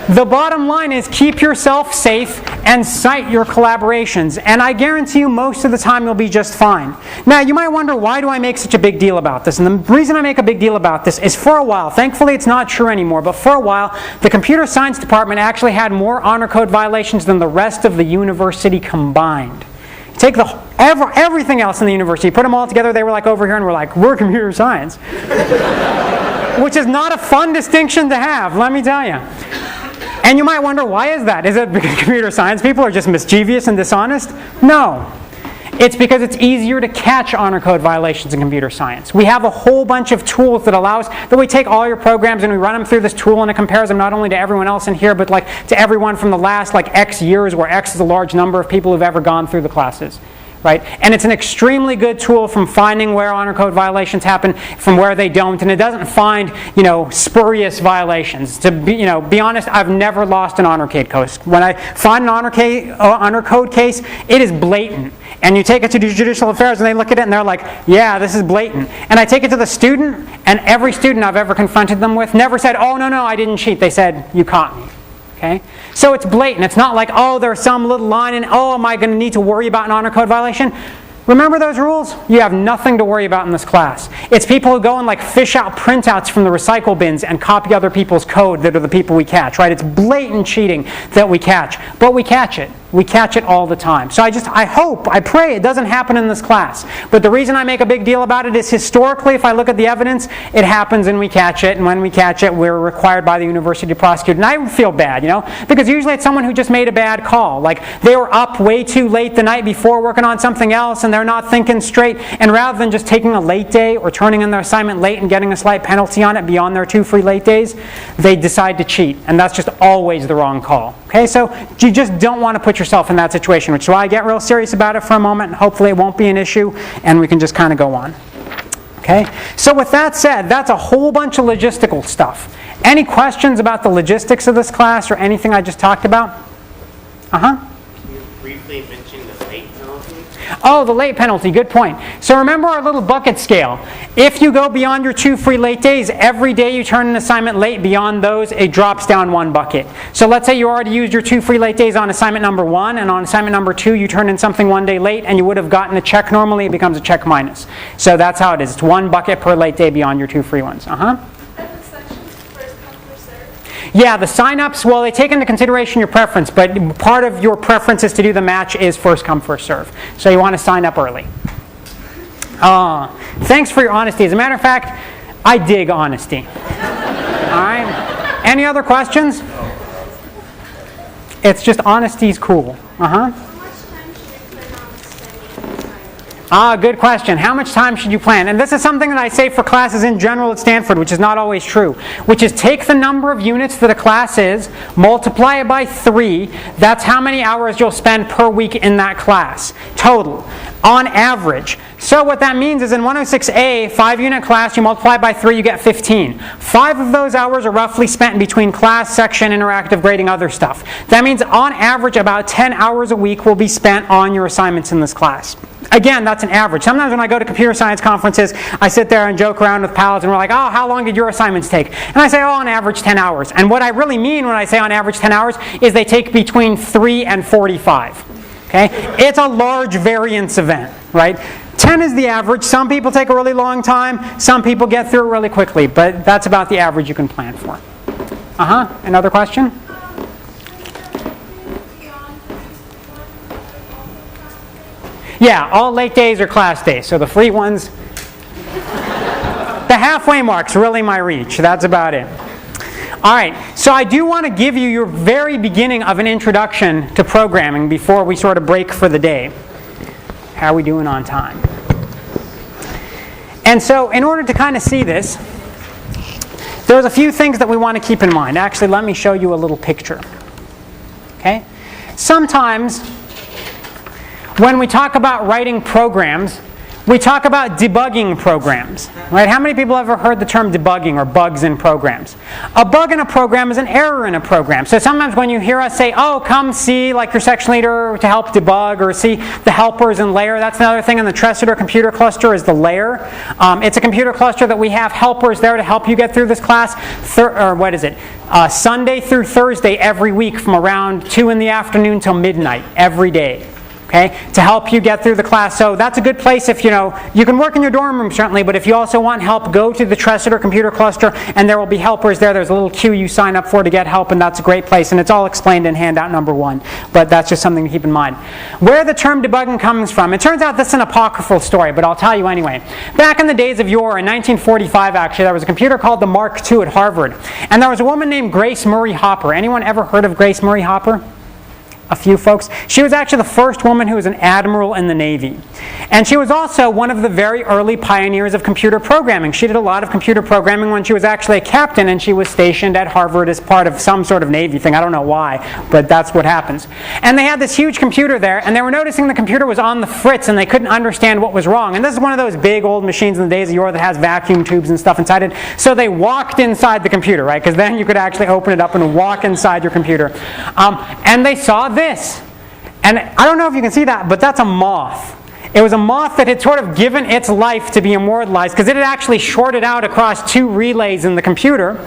the bottom line is, keep yourself safe and cite your collaborations, and I guarantee you most of the time you'll be just fine. Now you might wonder, why do I make such a big deal about this? And the reason I make a big deal about this is, for a while, thankfully it's not true anymore, but for a while the computer science department actually had more honor code violations than the rest of the university combined. Take everything else in the university, put them all together, they were like over here, and we're computer science. Which is not a fun distinction to have, let me tell you. And you might wonder, why is that? Is it because computer science people are just mischievous and dishonest? No. It's because it's easier to catch honor code violations in computer science. We have a whole bunch of tools that we take all your programs and we run them through this tool, and it compares them not only to everyone else in here, but to everyone from the last X years, where X is a large number of people who've ever gone through the classes. Right? And it's an extremely good tool from finding where honor code violations happen from where they don't, and it doesn't find spurious violations. To be honest, I've never lost an honor code case. When I find an honor code case, it is blatant. And you take it to judicial affairs and they look at it and they're like, yeah, this is blatant. And I take it to the student, and every student I've ever confronted them with never said, oh, no, I didn't cheat. They said, you caught me. Okay? So it's blatant. It's not like, oh, there's some little line and, oh, am I going to need to worry about an honor code violation? Remember those rules? You have nothing to worry about in this class. It's people who go and fish out printouts from the recycle bins and copy other people's code that are the people we catch, right? It's blatant cheating that we catch, but we catch it. We catch it all the time. So I pray it doesn't happen in this class. But the reason I make a big deal about it is, historically, if I look at the evidence, it happens and we catch it. And when we catch it, we're required by the university to prosecute. And I feel bad, because usually it's someone who just made a bad call. Like they were up way too late the night before working on something else, and they're not thinking straight. And rather than just taking a late day or turning in their assignment late and getting a slight penalty on it beyond their 2 free late days, they decide to cheat. And that's just always the wrong call. Okay, so you just don't want to put yourself in that situation, which is why I get real serious about it for a moment, and hopefully it won't be an issue, and we can just kind of go on. Okay? So with that said, that's a whole bunch of logistical stuff. Any questions about the logistics of this class or anything I just talked about? Uh-huh. You briefly mentioned the late penalty. Oh, the late penalty, good point. So remember our little bucket scale. If you go beyond your 2 free late days, every day you turn an assignment late beyond those, it drops down 1 bucket. So let's say you already used your 2 free late days on assignment number 1, and on assignment number 2 you turn in something 1 day late, and you would have gotten a check normally, it becomes a check minus. So that's how it is. It's 1 bucket per late day beyond your 2 free ones. Uh-huh. Yeah, the sign-ups, well, they take into consideration your preference, but part of your preferences to do the match is first come, first serve. So you want to sign up early. Thanks for your honesty. As a matter of fact, I dig honesty. All right? Any other questions? It's just honesty's cool. Uh-huh. Good question. How much time should you plan? And this is something that I say for classes in general at Stanford, which is not always true, which is take the number of units that a class is, multiply it by 3. That's how many hours you'll spend per week in that class, total, on average. So what that means is in 106A, 5-unit class, you multiply by 3, you get 15. 5 of those hours are roughly spent between class, section, interactive grading, other stuff. That means on average about 10 hours a week will be spent on your assignments in this class. Again, that's an average. Sometimes when I go to computer science conferences, I sit there and joke around with pals and we're like, oh, how long did your assignments take? And I say, oh, on average 10 hours. And what I really mean when I say on average 10 hours is they take between 3 and 45. Okay? It's a large variance event, right? 10 is the average. Some people take a really long time. Some people get through it really quickly. But that's about the average you can plan for. Uh-huh. Another question? Yeah, all late days are class days. So the free ones, the halfway mark's really my reach. That's about it. All right, so I do want to give you your very beginning of an introduction to programming before we sort of break for the day. How are we doing on time? And so in order to kind of see this, there's a few things that we want to keep in mind. Actually, let me show you a little picture. Okay? Sometimes when we talk about writing programs, we talk about debugging programs, right? How many people have ever heard the term debugging or bugs in programs? A bug in a program is an error in a program. So sometimes when you hear us say, oh, come see like your section leader to help debug, or see the helpers and layer, that's another thing in the Treseder computer cluster is the layer. It's a computer cluster that we have helpers there to help you get through this class, Sunday through Thursday every week from around 2 in the afternoon till midnight every day. Okay, to help you get through the class. So that's a good place if you can work in your dorm room certainly, but if you also want help, go to the Treseder computer cluster and there will be helpers there. There's a little queue you sign up for to get help, and that's a great place, and it's all explained in handout number 1, but that's just something to keep in mind. Where the term debugging comes from, it turns out this is an apocryphal story, but I'll tell you anyway. Back in the days of yore, in 1945 actually, there was a computer called the Mark II at Harvard, and there was a woman named Grace Murray Hopper. Anyone ever heard of Grace Murray Hopper? A few folks. She was actually the first woman who was an admiral in the Navy. And she was also one of the very early pioneers of computer programming. She did a lot of computer programming when she was actually a captain, and she was stationed at Harvard as part of some sort of Navy thing. I don't know why, but that's what happens. And they had this huge computer there, and they were noticing the computer was on the fritz, and they couldn't understand what was wrong. And this is one of those big old machines in the days of yore that has vacuum tubes and stuff inside it. So they walked inside the computer, right? Because then you could actually open it up and walk inside your computer. And they saw this. And I don't know if you can see that, but that's a moth. It was a moth that had sort of given its life to be immortalized because it had actually shorted out across 2 relays in the computer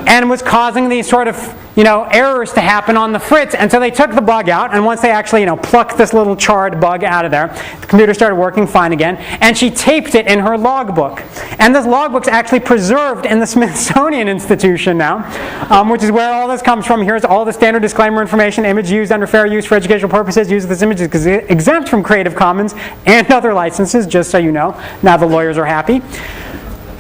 and was causing these sort of errors to happen on the fritz. And so they took the bug out, and once they actually plucked this little charred bug out of there, the computer started working fine again, and she taped it in her logbook. And this logbook's actually preserved in the Smithsonian Institution now, which is where all this comes from. Here's all the standard disclaimer information. Image used under fair use for educational purposes. Use of this image is exempt from Creative Commons and other licenses, just so you know. Now the lawyers are happy.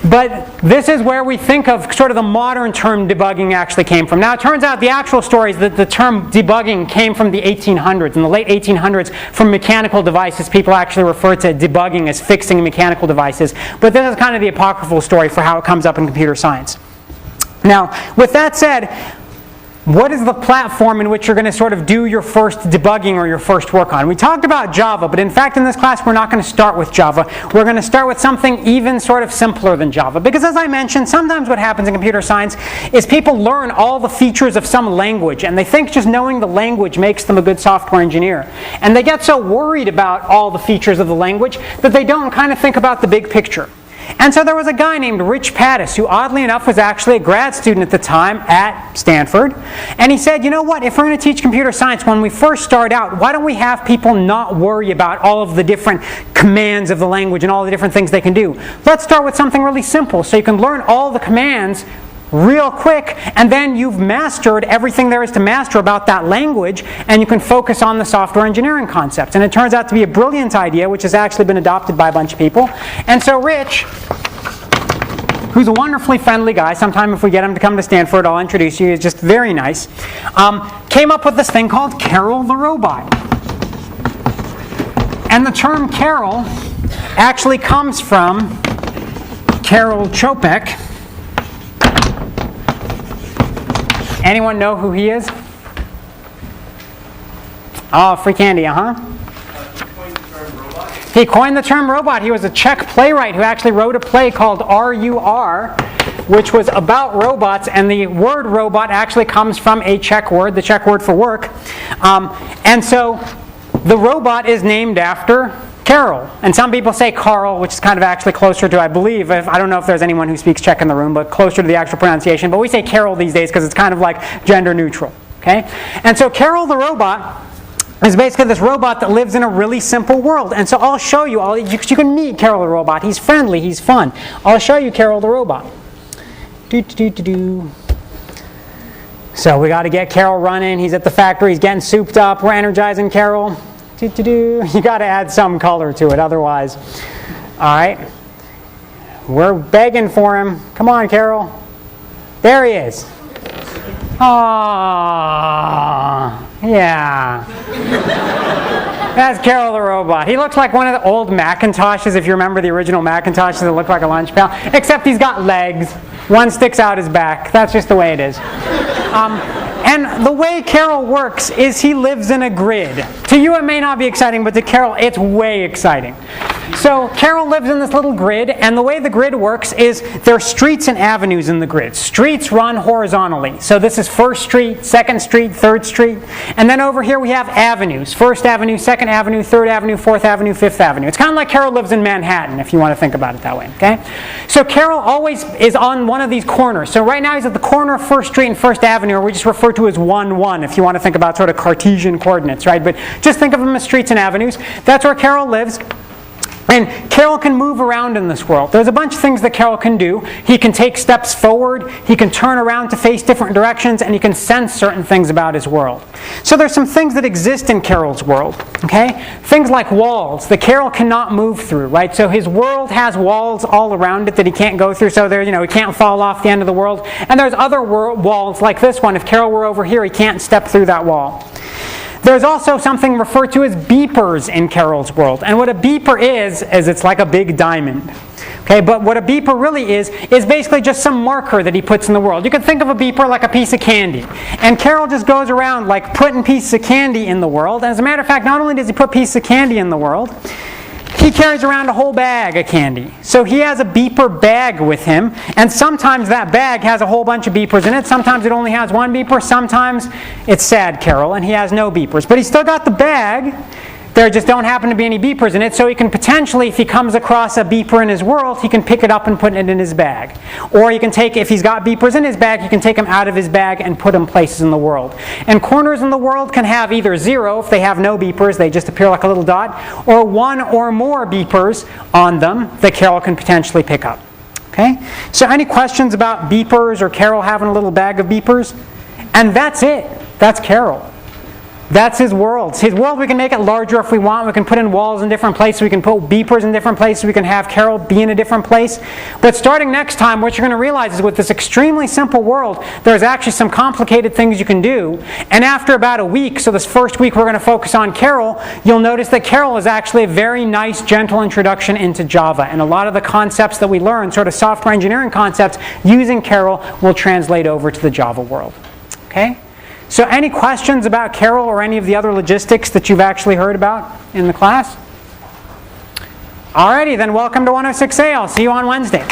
But this is where we think of sort of the modern term debugging actually came from. Now it turns out the actual story is that the term debugging came from the 1800s. In the late 1800s, from mechanical devices, people actually refer to debugging as fixing mechanical devices. But this is kind of the apocryphal story for how it comes up in computer science. Now, with that said, what is the platform in which you're going to sort of do your first debugging or your first work on? We talked about Java, but in fact in this class we're not going to start with Java. We're going to start with something even sort of simpler than Java. Because as I mentioned, sometimes what happens in computer science is people learn all the features of some language, and they think just knowing the language makes them a good software engineer. And they get so worried about all the features of the language that they don't kind of think about the big picture. And so there was a guy named Rich Pattis who oddly enough was actually a grad student at the time at Stanford. And he said, you know what, if we're going to teach computer science when we first start out, why don't we have people not worry about all of the different commands of the language and all the different things they can do. Let's start with something really simple so you can learn all the commands real quick, and then you've mastered everything there is to master about that language, and you can focus on the software engineering concepts. And it turns out to be a brilliant idea, which has actually been adopted by a bunch of people. And so Rich, who's a wonderfully friendly guy, sometime if we get him to come to Stanford, I'll introduce you, he's just very nice, came up with this thing called Carol the Robot. And the term Carol actually comes from Karol Čapek. Anyone know who he is? Oh, free candy, He coined the term robot. He was a Czech playwright who actually wrote a play called R.U.R., which was about robots, and the word robot actually comes from a Czech word, the Czech word for work. And so the robot is named after Carol. And some people say Carl, which is kind of actually closer to, I believe, I don't know if there's anyone who speaks Czech in the room, but closer to the actual pronunciation. But we say Carol these days because it's kind of like gender neutral. Okay? And so Carol the robot is basically this robot that lives in a really simple world. And so I'll show you, you can meet Carol the robot. He's friendly, he's fun. I'll show you Carol the robot. So we got to get Carol running. He's at the factory, he's getting souped up. We're energizing Carol. You got to add some color to it, otherwise. All right. We're begging for him. Come on, Carol. There he is. Aww. Yeah. That's Carol the robot. He looks like one of the old Macintoshes, if you remember the original Macintoshes that look like a lunch pail, except he's got legs. One sticks out his back. That's just the way it is. And the way Carol works is he lives in a grid. To you it may not be exciting, but to Carol it's way exciting. So Carol lives in this little grid, and the way the grid works is there are streets and avenues in the grid. Streets run horizontally. So this is 1st Street, 2nd Street, 3rd Street. And then over here we have avenues. 1st Avenue, 2nd Avenue, 3rd Avenue, 4th Avenue, 5th Avenue. It's kind of like Carol lives in Manhattan, if you want to think about it that way. Okay? So Carol always is on one of these corners. So right now he's at the corner of 1st Street and 1st Avenue, or we just refer to as 1, 1, if you want to think about sort of Cartesian coordinates, right? But just think of them as streets and avenues. That's where Carol lives. And Carol can move around in this world. There's a bunch of things that Carol can do. He can take steps forward, he can turn around to face different directions, and he can sense certain things about his world. So there's some things that exist in Carol's world. Okay? Things like walls that Carol cannot move through, right? So his world has walls all around it that he can't go through, so there, he can't fall off the end of the world. And there's other walls like this one. If Carol were over here, he can't step through that wall. There's also something referred to as beepers in Carol's world. And what a beeper is it's like a big diamond. Okay, but what a beeper really is basically just some marker that he puts in the world. You can think of a beeper like a piece of candy. And Carol just goes around like putting pieces of candy in the world. And as a matter of fact, not only does he put pieces of candy in the world, he carries around a whole bag of candy. So he has a beeper bag with him, and sometimes that bag has a whole bunch of beepers in it. Sometimes it only has one beeper. Sometimes it's sad Carol, and he has no beepers. But he's still got the bag. There just don't happen to be any beepers in it, so he can potentially, if he comes across a beeper in his world, he can pick it up and put it in his bag. Or he can take, if he's got beepers in his bag, he can take them out of his bag and put them places in the world. And corners in the world can have either 0, if they have no beepers, they just appear like a little dot, or 1 or more beepers on them that Carol can potentially pick up. Okay? So any questions about beepers or Carol having a little bag of beepers? And that's it. That's Carol. That's his world. His world, we can make it larger if we want. We can put in walls in different places. We can put beepers in different places. We can have Carol be in a different place. But starting next time, what you're going to realize is with this extremely simple world, there's actually some complicated things you can do. And after about a week, so this first week we're going to focus on Carol, you'll notice that Carol is actually a very nice, gentle introduction into Java. And a lot of the concepts that we learn, sort of software engineering concepts, using Carol will translate over to the Java world. Okay? So any questions about Carol or any of the other logistics that you've actually heard about in the class? Alrighty, then welcome to 106A. I'll see you on Wednesday.